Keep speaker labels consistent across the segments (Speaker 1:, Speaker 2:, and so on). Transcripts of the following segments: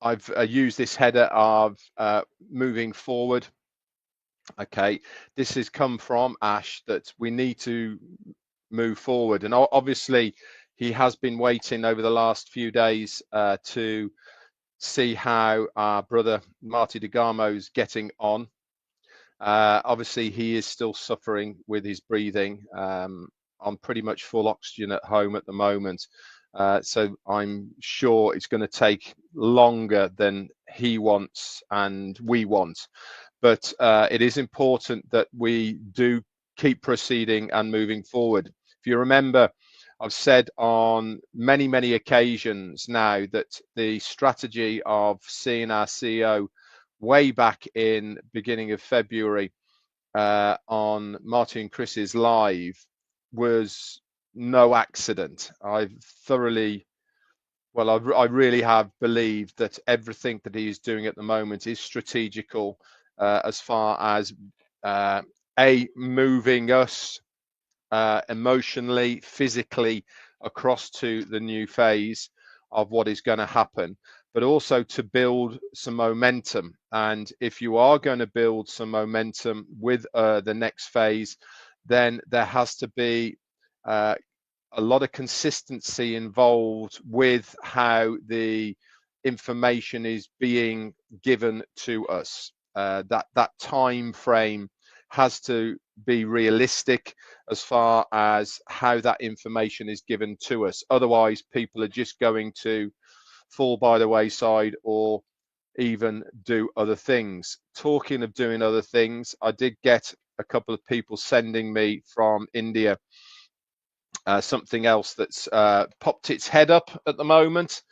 Speaker 1: I've used this header of moving forward. Okay, this has come from Ash that we need to move forward, and obviously he has been waiting over the last few days to see how our brother Marty DeGarmo is getting on. Obviously, he is still suffering with his breathing. I'm pretty much full oxygen at home at the moment. So I'm sure it's going to take longer than he wants and we want. But it is important that we do keep proceeding and moving forward. If you remember, I've said on many, many occasions now that the strategy of seeing our CEO way back in beginning of February on Marty and Chris's live was no accident. I've thoroughly, well, I really have believed that everything that he is doing at the moment is strategical as far as moving us emotionally, physically across to the new phase of what is going to happen, but also to build some momentum. And if you are going to build some momentum with the next phase, then there has to be a lot of consistency involved with how the information is being given to us. That time frame has to be realistic as far as how that information is given to us. Otherwise, people are just going to fall by the wayside or even do other things. Talking of doing other things, I did get a couple of people sending me from India something else that's popped its head up at the moment.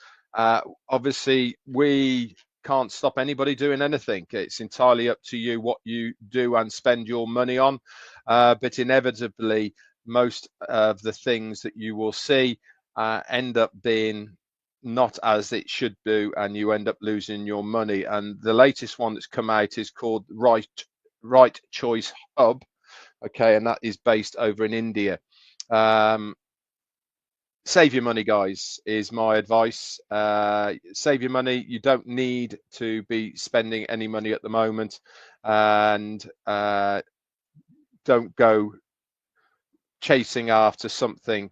Speaker 1: Obviously, we can't stop anybody doing anything. It's entirely up to you what you do and spend your money on. But inevitably, most of the things that you will see end up being not as it should do, and you end up losing your money. And the latest one that's come out is called Right Choice Hub. Okay, and that is based over in India. Save your money, guys, is my advice. Save your money. You don't need to be spending any money at the moment, and don't go chasing after something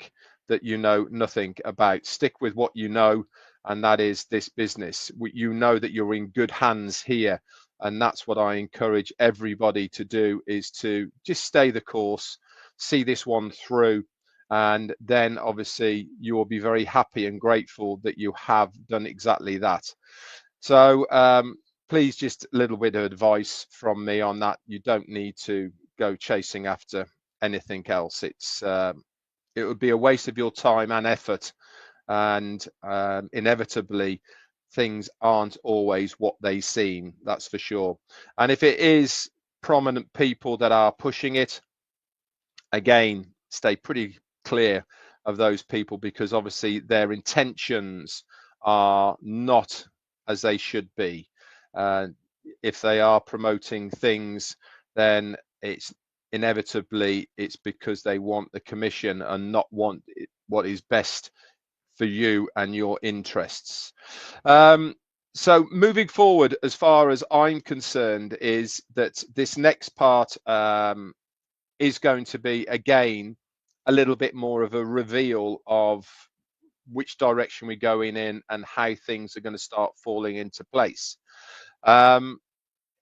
Speaker 1: that you know nothing about. Stick with what you know, and that is this business. You know that you're in good hands here, and that's what I encourage everybody to do, is to just stay the course, see this one through, and then obviously you will be very happy and grateful that you have done exactly that. So please, just a little bit of advice from me on that. You don't need to go chasing after anything else. It would be a waste of your time and effort, and inevitably things aren't always what they seem, that's for sure. And if it is prominent people that are pushing it, again, stay pretty clear of those people, because obviously their intentions are not as they should be. If they are promoting things, then it's inevitably it's because they want the commission and not want what is best for you and your interests. So moving forward, as far as I'm concerned, is that this next part is going to be, again, a little bit more of a reveal of which direction we're going in and how things are going to start falling into place.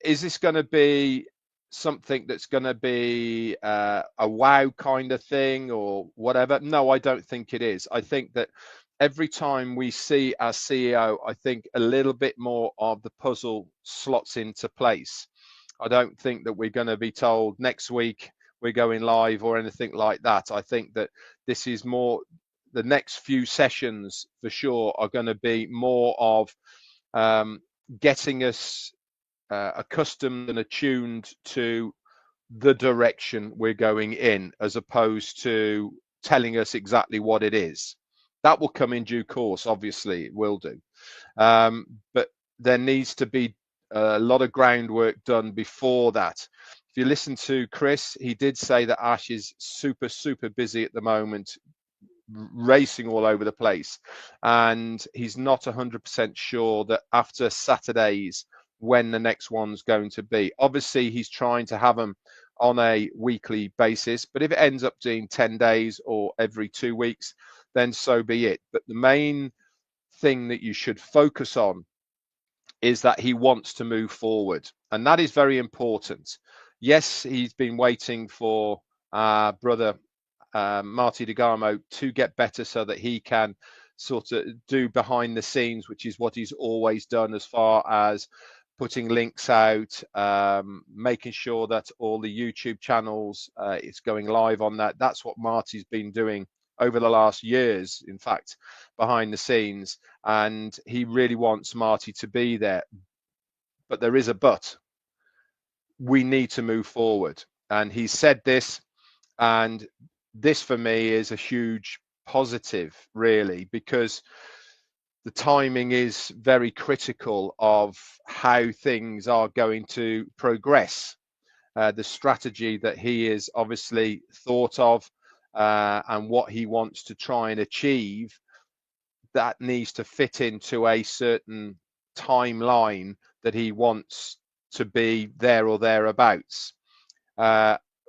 Speaker 1: Is this going to be something that's going to be a wow kind of thing or whatever? No, I don't think it is. I think that every time we see our CEO, I think a little bit more of the puzzle slots into place. I don't think that we're going to be told next week we're going live or anything like that. I think that this is more, the next few sessions for sure are going to be more of getting us accustomed and attuned to the direction we're going in, as opposed to telling us exactly what it is. That will come in due course, obviously it will do. But there needs to be a lot of groundwork done before that. If you listen to Chris, he did say that Ash is super busy at the moment racing all over the place, and he's not 100% sure that after Saturdays when the next one's going to be. Obviously, he's trying to have them on a weekly basis, but if it ends up being 10 days or every 2 weeks, then so be it. But the main thing that you should focus on is that he wants to move forward, and that is very important. Yes, he's been waiting for brother Marty DeGarmo to get better so that he can sort of do behind the scenes, which is what he's always done, as far as putting links out, making sure that all the YouTube channels is going live on that. That's what Marty's been doing over the last years, in fact, behind the scenes, and he really wants Marty to be there. But there is a but. We need to move forward, and he said this, and this for me is a huge positive, really, because the timing is very critical of how things are going to progress. The strategy that he is obviously thought of, and what he wants to try and achieve, that needs to fit into a certain timeline that he wants to be there or thereabouts.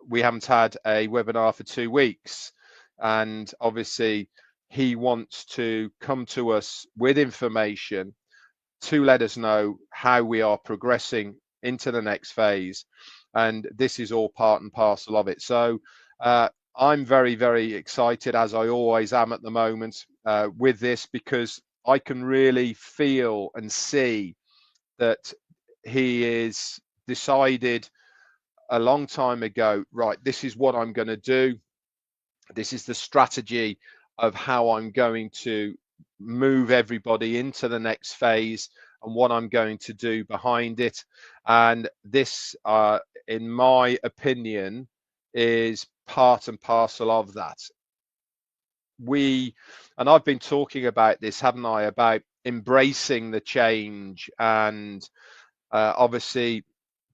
Speaker 1: We haven't had a webinar for 2 weeks, and obviously he wants to come to us with information to let us know how we are progressing into the next phase, and this is all part and parcel of it. So I'm very, very excited, as I always am at the moment, with this, because I can really feel and see that he is decided a long time ago, right, this is what I'm going to do. This is the strategy of how I'm going to move everybody into the next phase and what I'm going to do behind it. And this, in my opinion, is part and parcel of that. And I've been talking about this, haven't I, about embracing the change, and obviously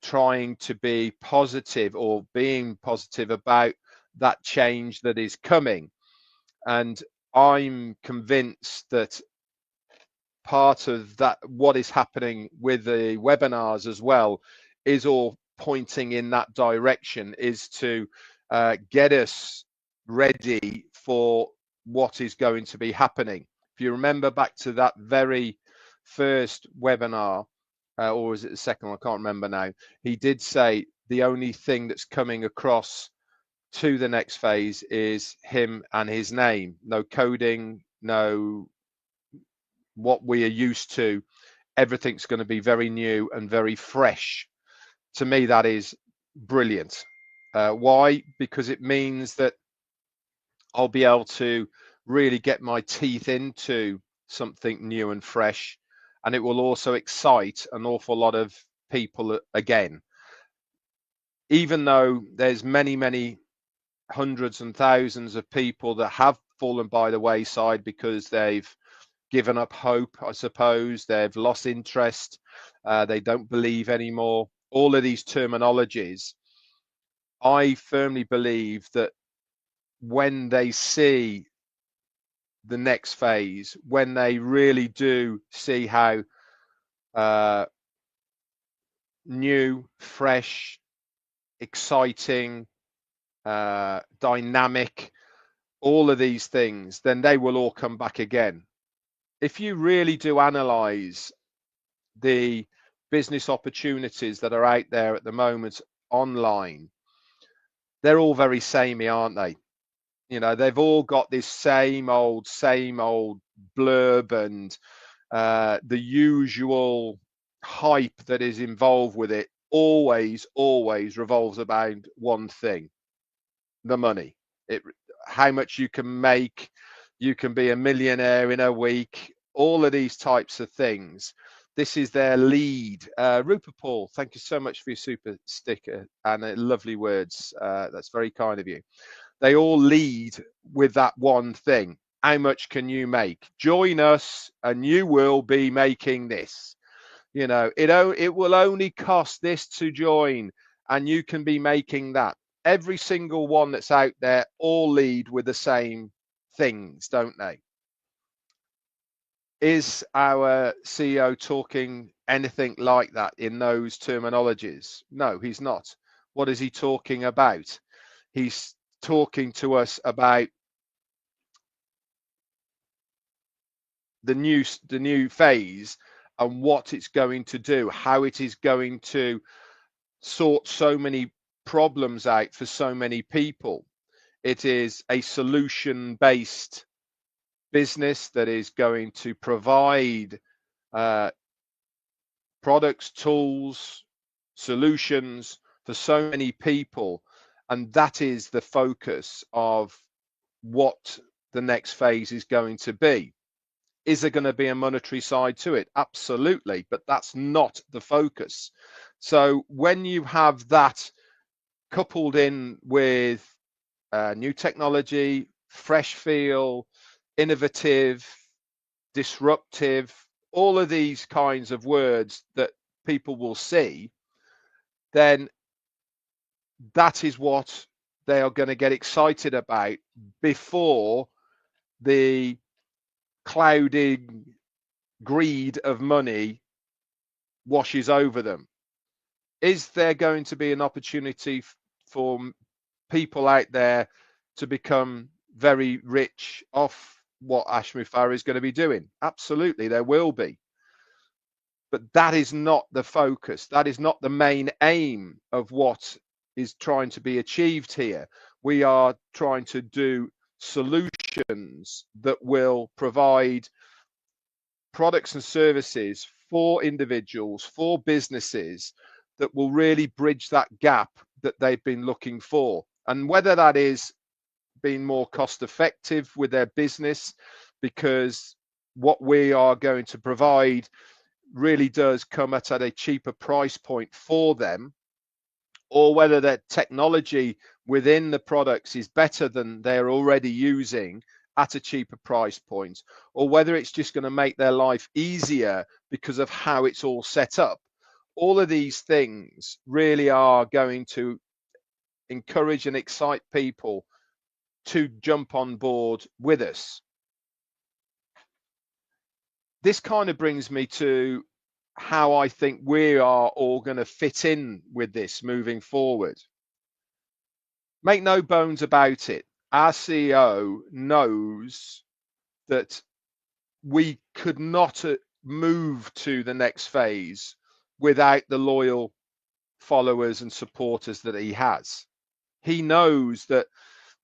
Speaker 1: trying to be positive, or being positive about that change that is coming. And I'm convinced that part of that, what is happening with the webinars as well, is all pointing in that direction, is to get us ready for what is going to be happening. If you remember back to that very first webinar, or was it the second one? I can't remember now. He did say the only thing that's coming across to the next phase is him and his name. No coding, no what we are used to. Everything's going to be very new and very fresh. To me, that is brilliant. Why? Because it means that I'll be able to really get my teeth into something new and fresh, and it will also excite an awful lot of people again. Even though there's many hundreds and thousands of people that have fallen by the wayside because they've given up hope, I suppose, they've lost interest, they don't believe anymore, all of these terminologies, I firmly believe that when they see the next phase, when they really do see how new, fresh, exciting, dynamic, all of these things, then they will all come back again. If you really do analyze the business opportunities that are out there at the moment online, they're all very samey, aren't they? You know, they've all got this same old blurb, and the usual hype that is involved with it always revolves around one thing: the money. How much you can make, you can be a millionaire in a week, all of these types of things. This is their lead. Rupert Paul, thank you so much for your super sticker and lovely words. That's very kind of you. They all lead with that one thing: how much can you make? Join us and you will be making this. You know, it will only cost this to join, and you can be making that. Every single one that's out there all lead with the same things, don't they? Is our CEO talking anything like that in those terminologies? No, he's not. What is he talking about? He's talking to us about the new phase and what it's going to do, how it is going to sort so many problems out for so many people. It is a solution-based business that is going to provide products, tools, solutions for so many people. And that is the focus of what the next phase is going to be. Is there going to be a monetary side to it? Absolutely, but that's not the focus. So when you have that coupled in with new technology, fresh feel, innovative, disruptive, all of these kinds of words that people will see, then that is what they are going to get excited about before the clouding greed of money washes over them. Is there going to be an opportunity for people out there to become very rich off what Ashmi Farah is going to be doing? Absolutely, there will be. But that is not the focus. That is not the main aim of what is trying to be achieved here. We are trying to do solutions that will provide products and services for individuals, for businesses, that will really bridge that gap that they've been looking for. And whether that is being more cost effective with their business, because what we are going to provide really does come at a cheaper price point for them, or whether that technology within the products is better than they're already using at a cheaper price point, or whether it's just going to make their life easier because of how it's all set up. All of these things really are going to encourage and excite people to jump on board with us. This kind of brings me to how I think we are all going to fit in with this moving forward. Make no bones about it, our CEO knows that we could not move to the next phase without the loyal followers and supporters that he has. He knows that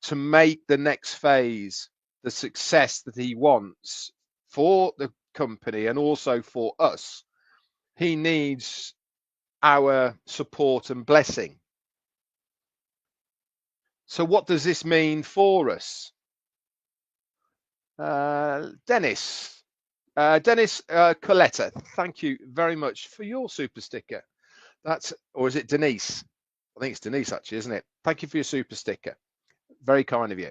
Speaker 1: to make the next phase the success that he wants for the company and also for us, he needs our support and blessing. So what does this mean for us? Dennis Coletta, thank you very much for your super sticker. Or is it Denise? I think it's Denise actually, isn't it? Thank you for your super sticker. Very kind of you.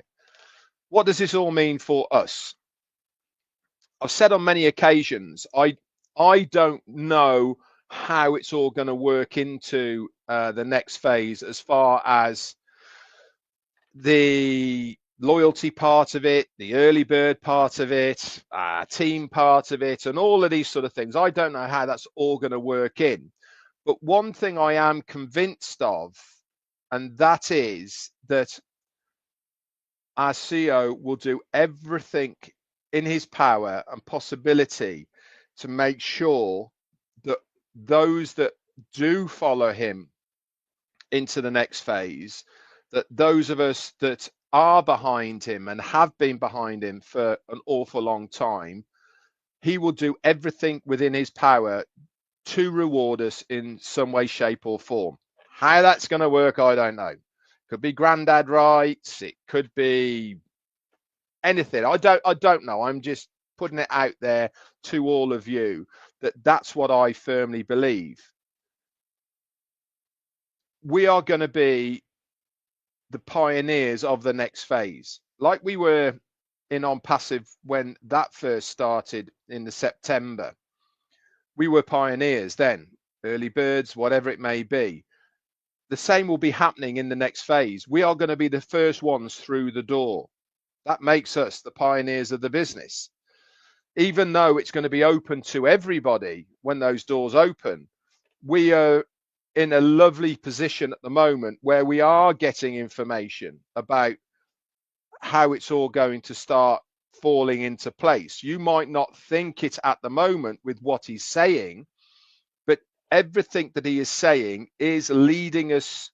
Speaker 1: What does this all mean for us? I've said on many occasions, I don't know how it's all going to work into the next phase as far as the loyalty part of it, the early bird part of it, team part of it, and all of these sort of things. I don't know how that's all going to work in. But one thing I am convinced of, and that is that our CEO will do everything in his power and possibility to make sure that those that do follow him into the next phase, that those of us that are behind him and have been behind him for an awful long time, he will do everything within his power to reward us in some way, shape or form. How that's going to work, I don't know. Could be granddad rights, it could be anything. I don't know. I'm just putting it out there to all of you that that's what I firmly believe. We are going to be the pioneers of the next phase, like we were in OnPassive when that first started in the September. We were pioneers then, early birds, whatever it may be. The same will be happening in the next phase. We are going to be the first ones through the door. That makes us the pioneers of the business. Even though it's going to be open to everybody when those doors open, we are in a lovely position at the moment where we are getting information about how it's all going to start falling into place. You might not think it at the moment with what he's saying, but everything that he is saying is leading us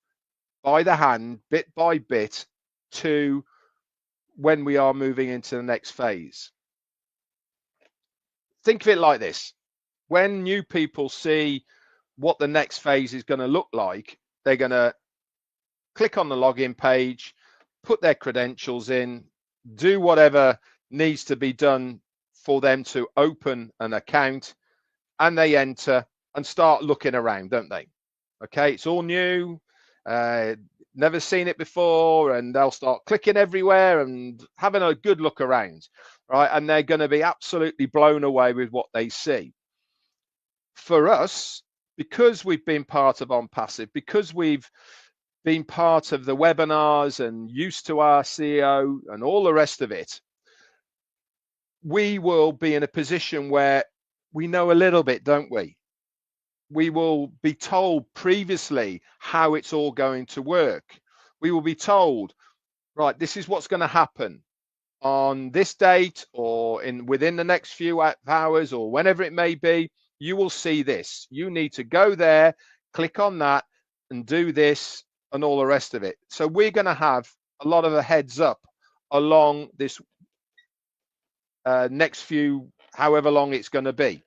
Speaker 1: by the hand, bit by bit, to when we are moving into the next phase. Think of it like this. When new people see what the next phase is going to look like, they're going to click on the login page, put their credentials in, do whatever needs to be done for them to open an account, and they enter and start looking around, don't they? Okay, it's all new, never seen it before, and they'll start clicking everywhere and having a good look around, right? And they're going to be absolutely blown away with what they see. For us, because we've been part of OnPassive, because we've been part of the webinars and used to our CEO and all the rest of it, we will be in a position where we know a little bit, don't we? We will be told previously how it's all going to work. We will be told, right, this is what's going to happen on this date or within the next few hours or whenever it may be. You will see this. You need to go there, click on that, and do this and all the rest of it. So we're going to have a lot of a heads up along this next few, however long it's going to be.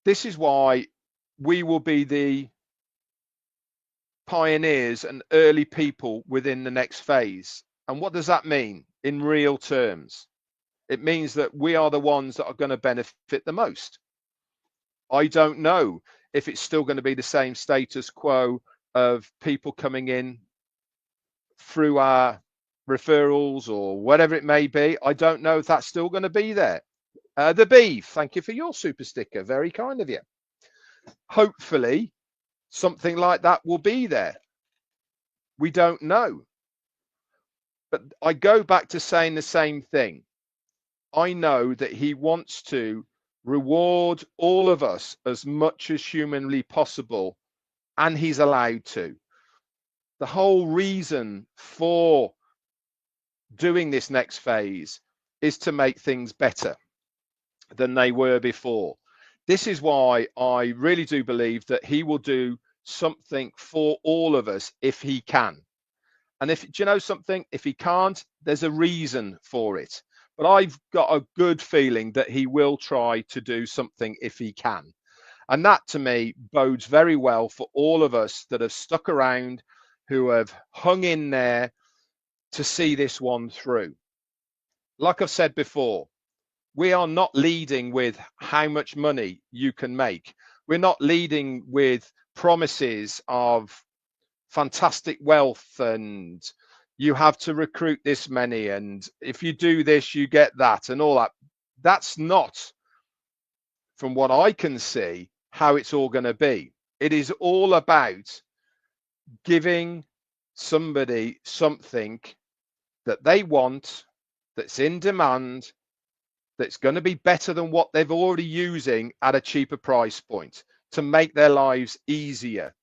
Speaker 1: This is why we will be the pioneers and early people within the next phase. And what does that mean in real terms? It means that we are the ones that are going to benefit the most. I don't know if it's still going to be the same status quo of people coming in through our referrals or whatever it may be. I don't know if that's still going to be there. The Beef, thank you for your super sticker. Very kind of you. Hopefully, something like that will be there. We don't know. But I go back to saying the same thing. I know that he wants to reward all of us as much as humanly possible, and he's allowed to. The whole reason for doing this next phase is to make things better than they were before. This is why I really do believe that he will do something for all of us if he can. And if, do you know something? If he can't, there's a reason for it. But I've got a good feeling that he will try to do something if he can. And that to me bodes very well for all of us that have stuck around, who have hung in there to see this one through. Like I've said before, we are not leading with how much money you can make. We're not leading with promises of fantastic wealth and you have to recruit this many, and if you do this, you get that and all that. That's not, from what I can see, how it's all going to be. It is all about giving somebody something that they want, that's in demand, that's going to be better than what they've already using at a cheaper price point to make their lives easier.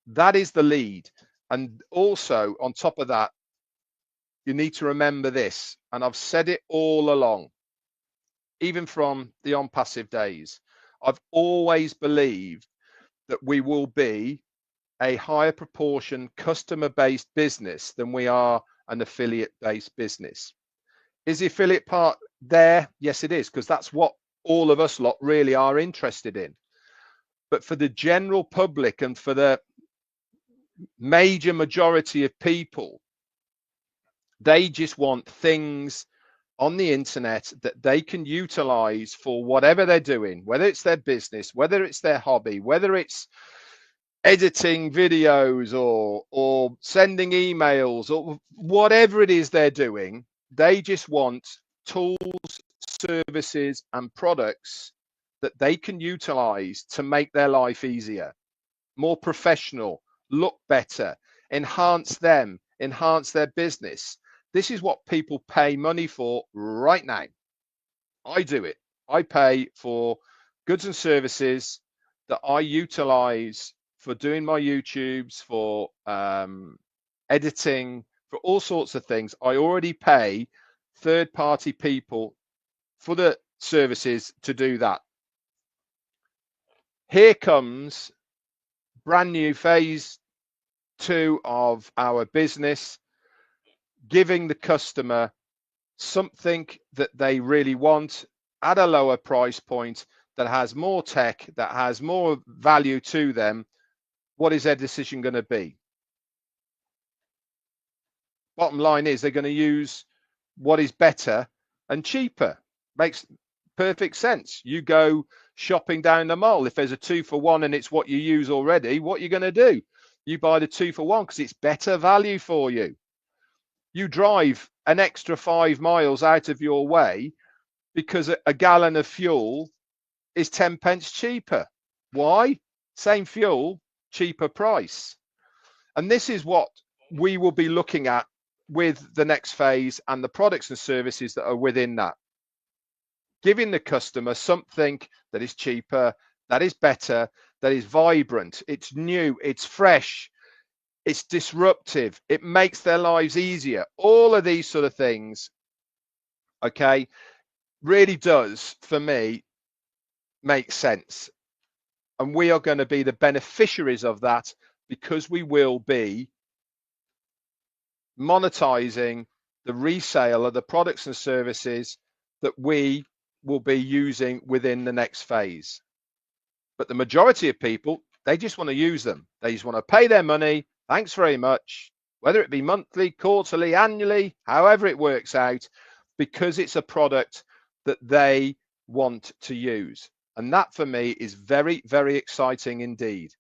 Speaker 1: That is the lead. And also on top of that, you need to remember this, and I've said it all along, even from the OnPassive days. I've always believed that we will be a higher proportion customer-based business than we are an affiliate-based business. Is the affiliate part there? Yes, it is, because that's what all of us lot really are interested in. But for the general public and for the major majority of people, they just want things on the internet that they can utilize for whatever they're doing, whether it's their business, whether it's their hobby, whether it's editing videos or sending emails or whatever it is they're doing. They just want tools, services, and products that they can utilize to make their life easier, more professional, look better, enhance them, enhance their business. This is what people pay money for right now. I do it. I pay for goods and services that I utilize for doing my YouTubes, for editing, for all sorts of things. I already pay third-party people for the services to do that. Here comes brand new phase 2 of our business, giving the customer something that they really want at a lower price point, that has more tech, that has more value to them. What is their decision going to be? Bottom line is they're going to use what is better and cheaper. Makes perfect sense. You go shopping down the mall. If there's a 2-for-1 and it's what you use already, what you're going to do? You buy the 2-for-1 because it's better value for you. You drive an extra 5 miles out of your way because a gallon of fuel is 10 pence cheaper. Why? Same fuel, cheaper price. And this is what we will be looking at with the next phase and the products and services that are within that. Giving the customer something that is cheaper, that is better, that is vibrant, it's new, it's fresh, it's disruptive, it makes their lives easier. All of these sort of things, okay, really does, for me, make sense. And we are going to be the beneficiaries of that, because we will be monetizing the resale of the products and services that we will be using within the next phase. But the majority of people, they just want to use them. They just want to pay their money. Thanks very much. Whether it be monthly, quarterly, annually, however it works out, because it's a product that they want to use. And that for me is very, very exciting indeed.